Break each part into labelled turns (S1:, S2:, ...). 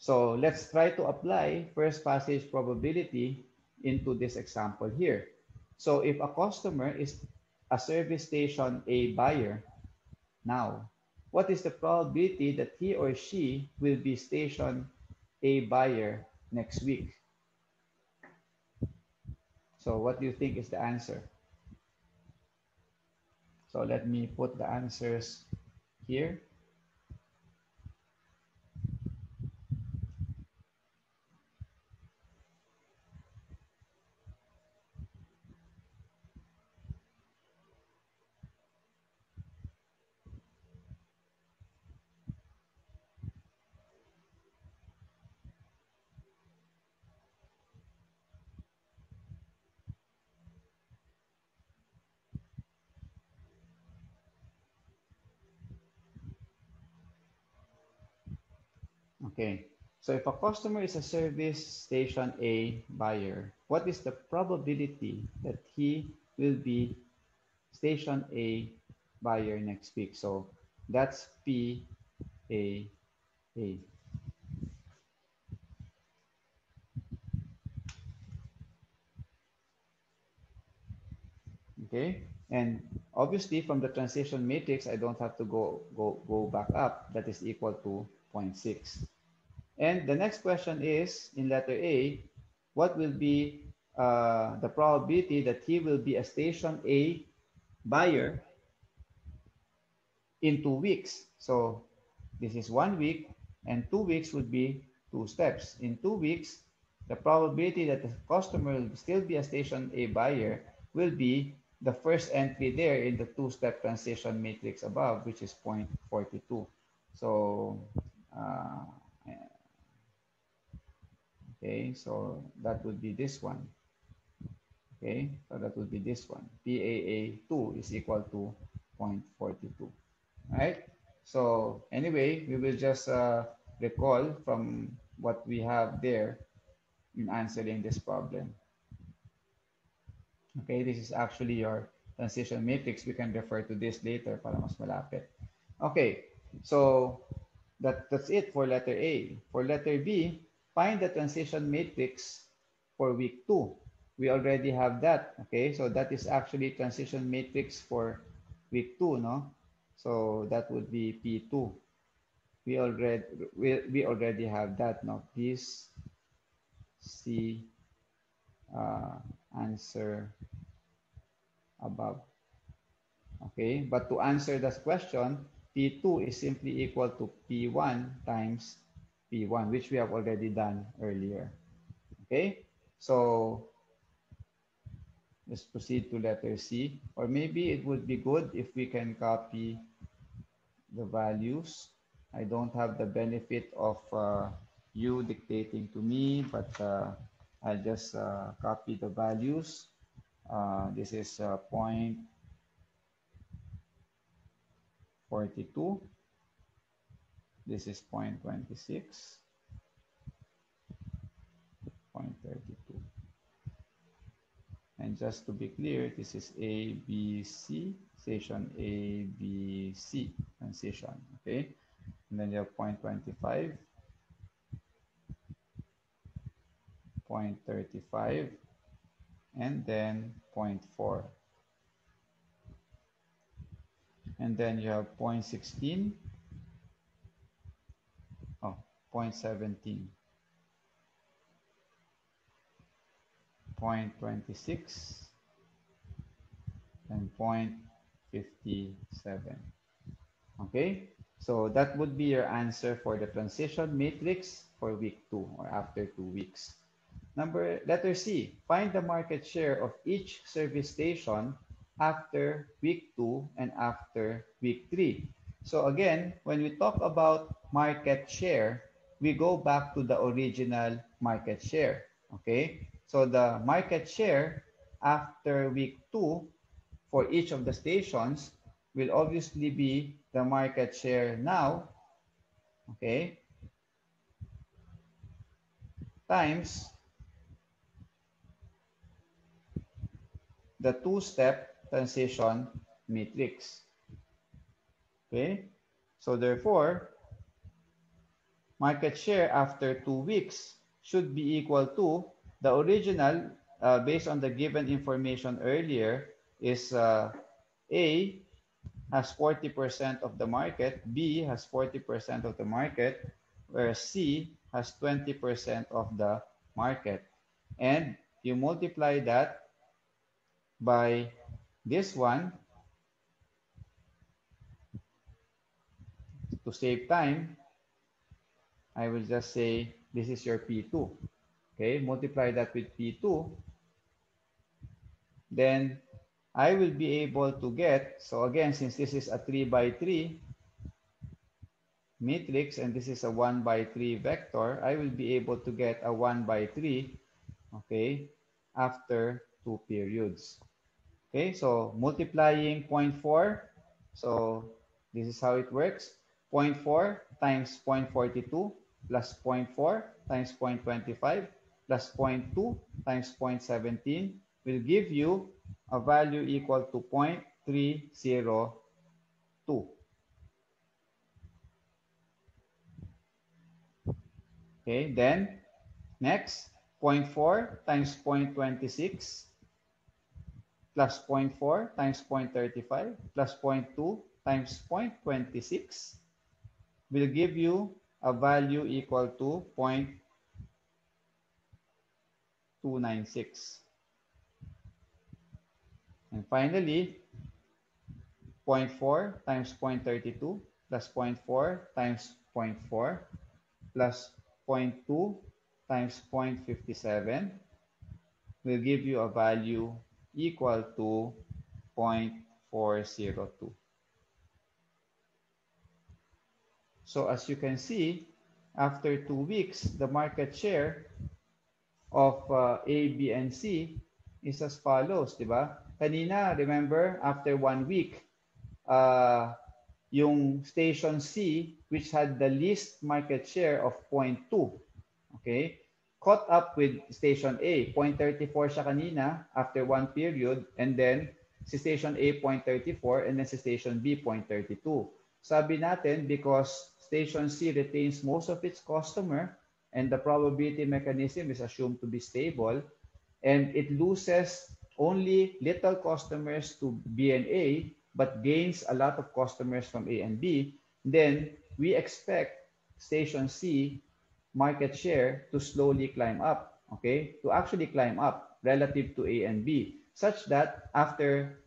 S1: So let's try to apply first passage probability into this example here. So if a customer is a service station A buyer now, what is the probability that he or she will be station A buyer next week? So what do you think is the answer? So let me put the answers here. Okay. So if a customer is a service station A buyer, what is the probability that he will be station A buyer next week? So that's P A A. Okay. And obviously from the transition matrix, I don't have to go back up. That is equal to 0.6. And the next question is in letter A, what will be the probability that he will be a station A buyer in 2 weeks? So this is 1 week, and 2 weeks would be 2 steps. In 2 weeks, the probability that the customer will still be a station A buyer will be the first entry there in the two-step transition matrix above, which is 0.42. So uh, okay, so that would be this one. Okay, so that would be this one. PAA2 is equal to 0.42. Right? So anyway, we will just recall from what we have there in answering this problem. Okay, this is actually your transition matrix. We can refer to this later para mas malapit. Okay, so that's it for letter A. For letter B, find the transition matrix for week 2. We already have that. Okay, so that is actually transition matrix for week 2, no? So that would be P2. We already have that, no? Please see answer above. Okay, but to answer this question, P2 is simply equal to P1 times P1, which we have already done earlier. Okay, so let's proceed to letter C. Or maybe it would be good if we can copy the values. I don't have the benefit of you dictating to me, but I'll just copy the values. This is 0.42. This is 0.26, 0.32. And just to be clear, this is ABC, station ABC transition, okay? And then you have 0.25, 0.35, and then 0.4. And then you have 0.16, oh, 0.17, 0.26, and 0.57. Okay, so that would be your answer for the transition matrix for week 2 or after 2 weeks. Letter C, find the market share of each service station after week 2 and after week 3. So again, when we talk about market share, we go back to the original market share. Okay, so the market share after week 2 for each of the stations will obviously be the market share now, okay, times the two-step transition matrix. Okay, so therefore, market share after 2 weeks should be equal to the original, based on the given information earlier, is A has 40% of the market, B has 40% of the market, whereas C has 20% of the market. And you multiply that by this one to save time. I will just say this is your P2. Okay, multiply that with P2. Then I will be able to get, so again, since this is a 3 by 3 matrix and this is a 1 by 3 vector, I will be able to get a 1 by 3, okay, after 2 periods. Okay, so multiplying 0.4, so this is how it works. 0.4 times 0.42 plus 0.4 times 0.25 plus 0.2 times 0.17 will give you a value equal to 0.302. Okay, then next, 0.4 times 0.26 plus 0.4 times 0.35 plus 0.2 times 0.26 will give you a value equal to 0.296. And finally, 0.4 times 0.32 plus 0.4 times 0.4 plus 0.2 times 0.57 will give you a value equal to 0.402. So as you can see, after 2 weeks, the market share of A, B, and C is as follows, di ba? Kanina, remember, after 1 week, yung station C, which had the least market share of 0.2, okay, caught up with station A. 0.34 siya kanina after 1 period, and then si station A 0.34, and then si station B 0.32. Sabi natin, because station C retains most of its customer and the probability mechanism is assumed to be stable, and it loses only little customers to B and A, but gains a lot of customers from A and B, then we expect station C market share to slowly climb up, okay? To actually climb up relative to A and B, such that after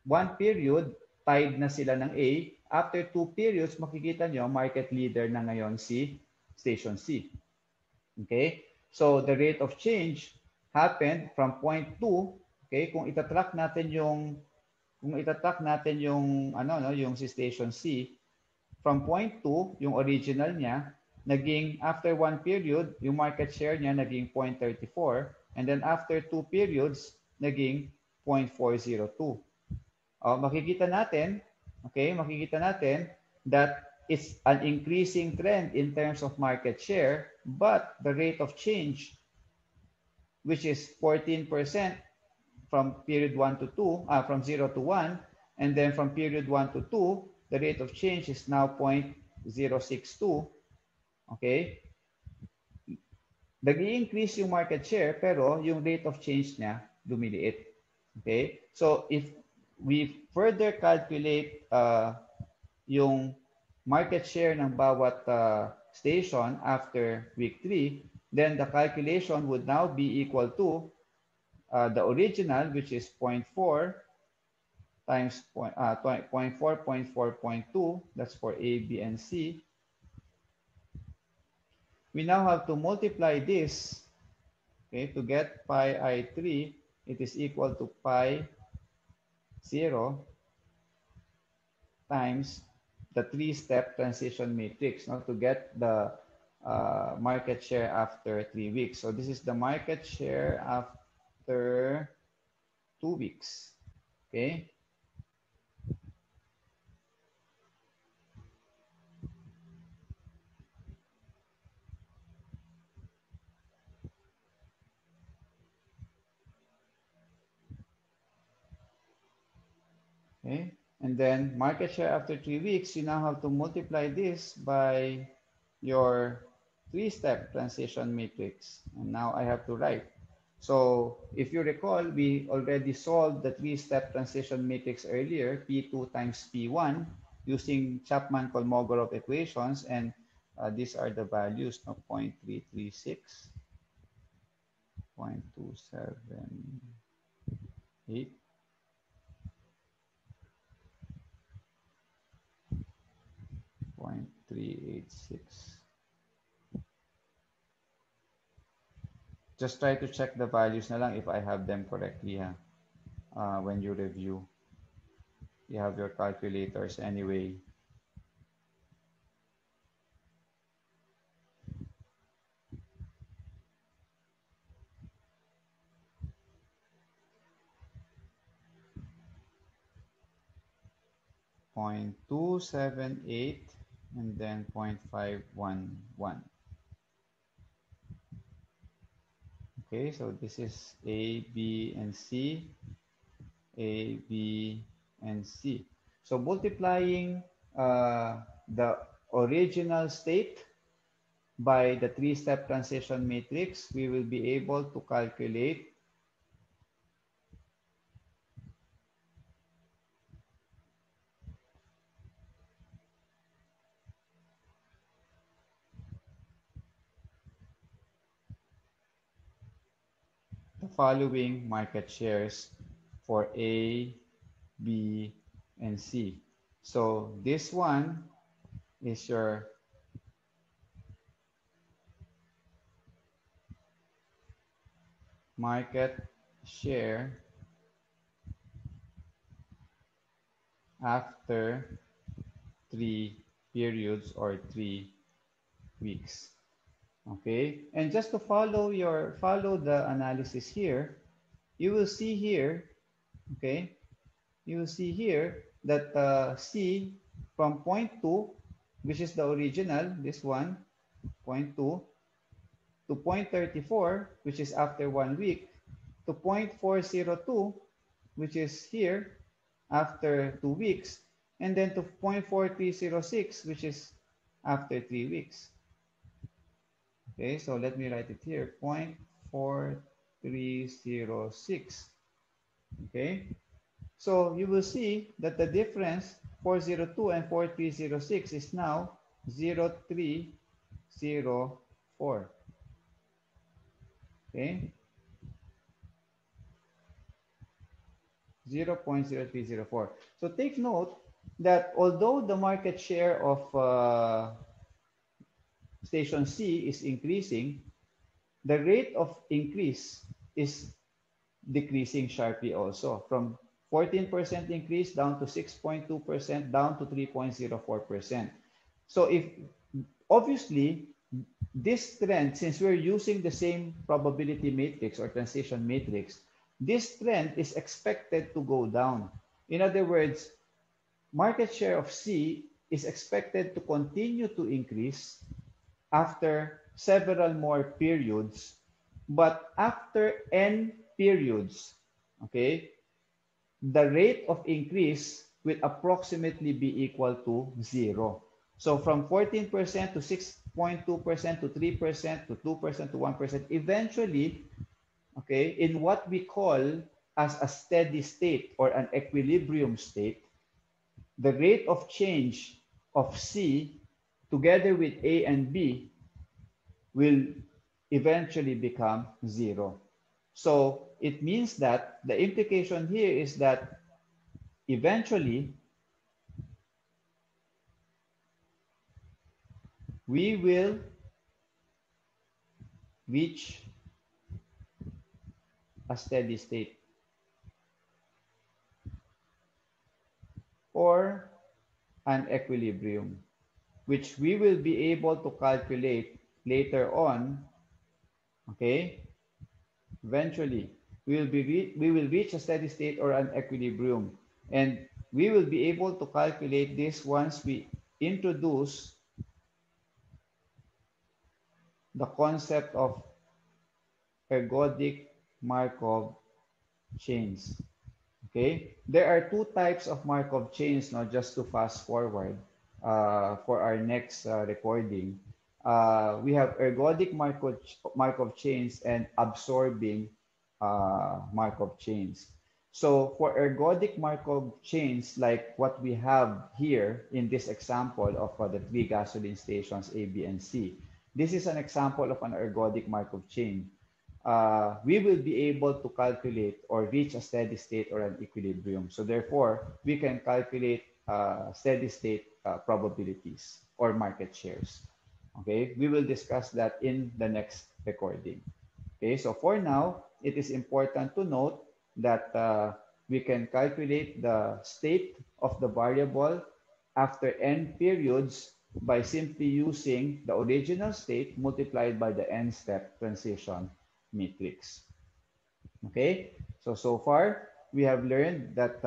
S1: 1 period, tied na sila ng A. After 2 periods, makikita nyo, market leader na ngayon si station C. Okay? So, the rate of change happened from 0.2, okay? Kung itatrack natin yung yung si station C, from 0.2, yung original niya, naging after 1 period, yung market share niya naging 0.34, and then after 2 periods, naging 0.402. Makikita natin that it's an increasing trend in terms of market share, but the rate of change, which is 14% from period 1 to 2, from 0 to 1, and then from period 1 to 2, the rate of change is now 0.062. Okay? Nag-i-increase yung market share, pero yung rate of change niya lumiliit. Okay? So, if we further calculate yung market share ng bawat station after week 3, then the calculation would now be equal to the original, which is 0.4 times 0.4, 0.4.2, that's for A, B, and C. We now have to multiply this, okay, to get pi I3, it is equal to pi 0 times the 3-step transition matrix, to get the market share after 3 weeks. So this is the market share after 2 weeks. Okay. Okay. And then market share after 3 weeks, you now have to multiply this by your three-step transition matrix. And now I have to write. So if you recall, we already solved the three-step transition matrix earlier, P2 times P1, using Chapman-Kolmogorov equations. And these are the values, no? 0.336, 0.278, 0.386. Just try to check the values na lang if I have them correctly, ha? When you review. You have your calculators anyway. Point 278 and then 0.511. Okay, so this is A, B, and C, A, B, and C. So multiplying the original state by the three-step transition matrix, we will be able to calculate the following market shares for A, B, and C. So this one is your market share after 3 periods or 3 weeks. Okay, and just to follow the analysis here, you will see here, okay, you will see here that C from point 2, which is the original, this one, point 2, to 0.34, which is after 1 week, to 0.402, which is here after 2 weeks, and then to 0.4306, which is after 3 weeks. Okay, so let me write it here, 0.4306. Okay, so you will see that the difference 402 and 4306 is now 0.304. Okay, 0.0304. So take note that although the market share of station C is increasing, the rate of increase is decreasing sharply also, from 14% increase down to 6.2%, down to 3.04%. So if obviously this trend, since we're using the same probability matrix or transition matrix, this trend is expected to go down. In other words, market share of C is expected to continue to increase after several more periods, but after n periods, okay, the rate of increase will approximately be equal to 0. So from 14% to 6.2% to 3% to 2% to 1%, eventually, okay, in what we call as a steady state or an equilibrium state, the rate of change of C together with A and B will eventually become 0. So it means that the implication here is that eventually we will reach a steady state or an equilibrium, which we will be able to calculate later on. Okay, eventually we will reach a steady state or an equilibrium, and we will be able to calculate this once we introduce the concept of ergodic Markov chains. Okay, there are two types of Markov chains, not just to fast forward for our next recording. we have ergodic Markov chains and absorbing Markov chains. So for ergodic Markov chains, like what we have here in this example of the three gasoline stations A, B, and C, this is an example of an ergodic Markov chain. We will be able to calculate or reach a steady state or an equilibrium. So therefore, we can calculate steady state probabilities or market shares. Okay, we will discuss that in the next recording. Okay, so for now, it is important to note that we can calculate the state of the variable after n periods by simply using the original state multiplied by the n-step transition matrix. Okay, so far we have learned that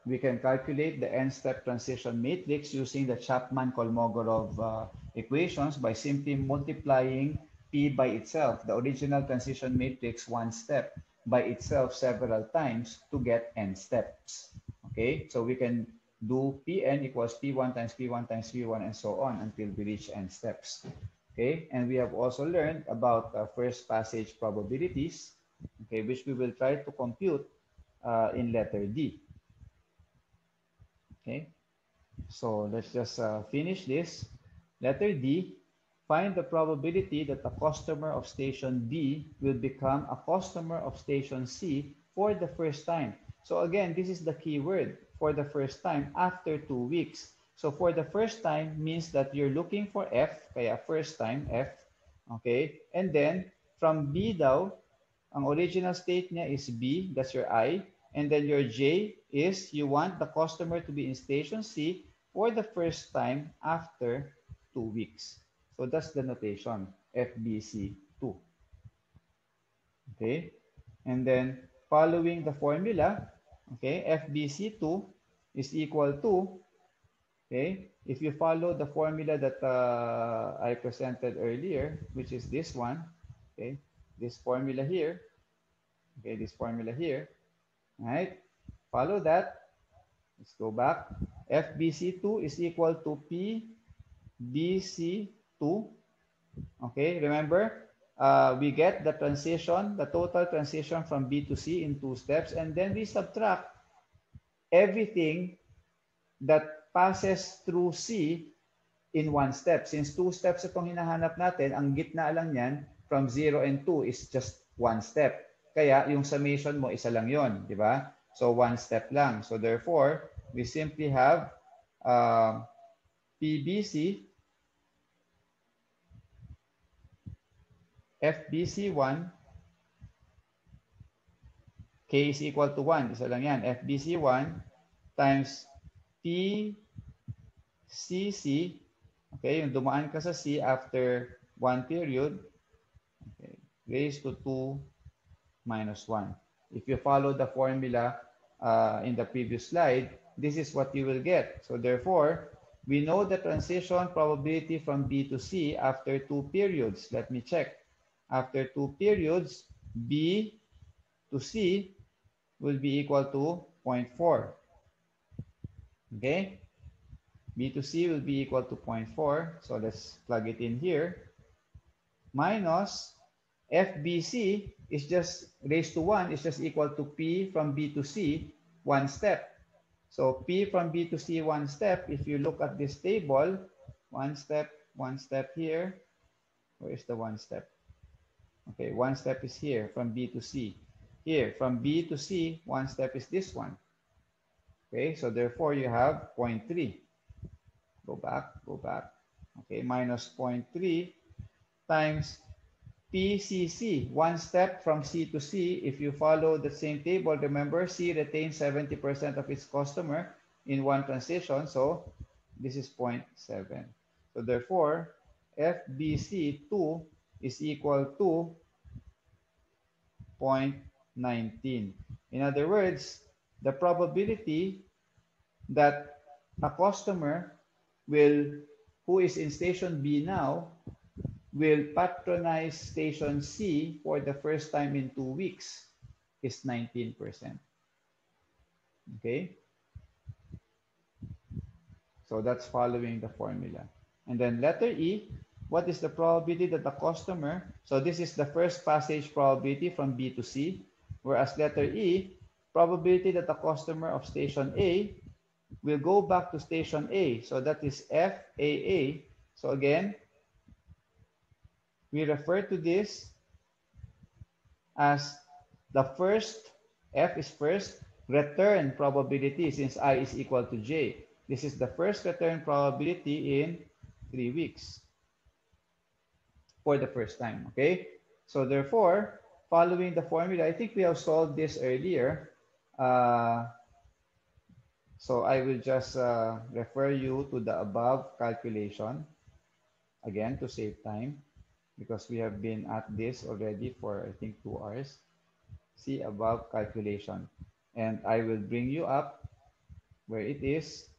S1: we can calculate the n-step transition matrix using the Chapman-Kolmogorov equations by simply multiplying P by itself, the original transition matrix one step, by itself several times to get n steps. Okay, so we can do Pn equals P1 times P1 times P1 and so on until we reach n steps. Okay, and we have also learned about first passage probabilities, okay, which we will try to compute in letter D. Okay, so let's just finish this. Letter D, find the probability that a customer of station B will become a customer of station C for the first time. So again, this is the key word, for the first time after 2 weeks. So for the first time means that you're looking for F, kaya first time F, okay? And then from B daw, ang original state niya is B, that's your I, and then your J is you want the customer to be in station C for the first time after 2 weeks. So that's the notation, FBC2. Okay? And then following the formula, okay, FBC2 is equal to, okay, if you follow the formula that I presented earlier, which is this one, okay, this formula here, okay, this formula here, all right, follow that. Let's go back. FBC2 is equal to PBC2. Okay, remember, we get the transition, the total transition from B to C in 2 steps, and then we subtract everything that passes through C in 1 step. Since 2 steps itong hinahanap natin, ang gitna lang yan from 0 and 2 is just 1 step. Kaya yung summation mo, isa lang yon, di ba? So 1 step lang. So therefore, we simply have PBC, FBC1, K is equal to 1. Isa lang yan. FBC1 times PCC, okay, yung dumaan ka sa C after 1 period, okay, raised to 2 minus 1. If you follow the formula in the previous slide, this is what you will get. So therefore, we know the transition probability from B to C after 2 periods. Let me check. After 2 periods, B to C will be equal to 0.4. Okay? B to C will be equal to 0.4. So let's plug it in here. Minus FBC is just raised to 1 is just equal to P from B to C, 1 step. So P from B to C, 1 step. If you look at this table, 1 step here. Where is the 1 step? Okay, 1 step is here from B to C. Here, from B to C, 1 step is this one. Okay, so therefore you have 0.3. Go back. Okay, minus 0.3 times PCC, 1 step from C to C. If you follow the same table, remember C retains 70% of its customer in 1 transition. So this is 0.7. So therefore, FBC2 is equal to 0.19. In other words, the probability that a customer who is in station B now will patronize station C for the first time in 2 weeks is 19%. Okay? So that's following the formula. And then letter E, what is the probability that the customer, so this is the first passage probability from B to C, whereas letter E, probability that the customer of station A will go back to station A. So that is FAA. So again, we refer to this as the first, F is first, return probability since I is equal to J. This is the first return probability in 3 weeks for the first time, okay? So therefore, following the formula, I think we have solved this earlier. So I will just refer you to the above calculation again to save time because we have been at this already for I think 2 hours. See above calculation and I will bring you up where it is.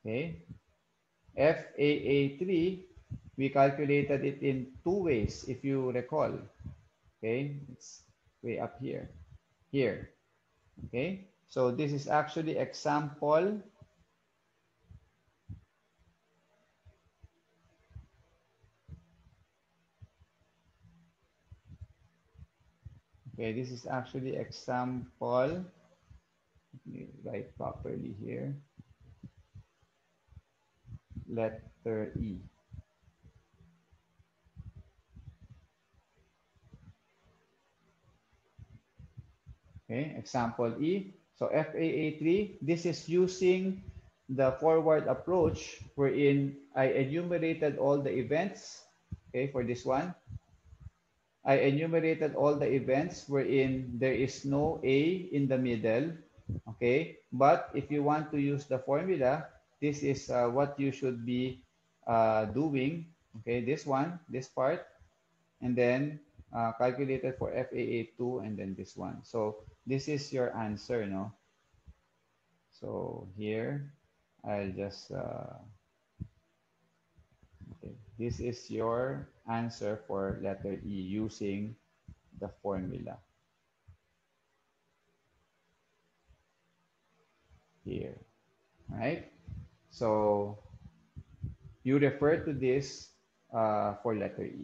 S1: Okay, FAA3, we calculated it in 2 ways if you recall. Okay, it's way up here. Okay, so this is actually example. Okay, this is actually example. Let me write properly here. Letter E. Okay, example E. So FAA3, this is using the forward approach wherein I enumerated all the events. Okay, for this one, I enumerated all the events wherein there is no A in the middle. Okay, but if you want to use the formula, this is what you should be doing. Okay, this one, this part, and then calculated for FAA2 and then this one. So this is your answer, no? So here, I'll just, okay, this is your answer for letter E using the formula here, right? So you refer to this for letter E.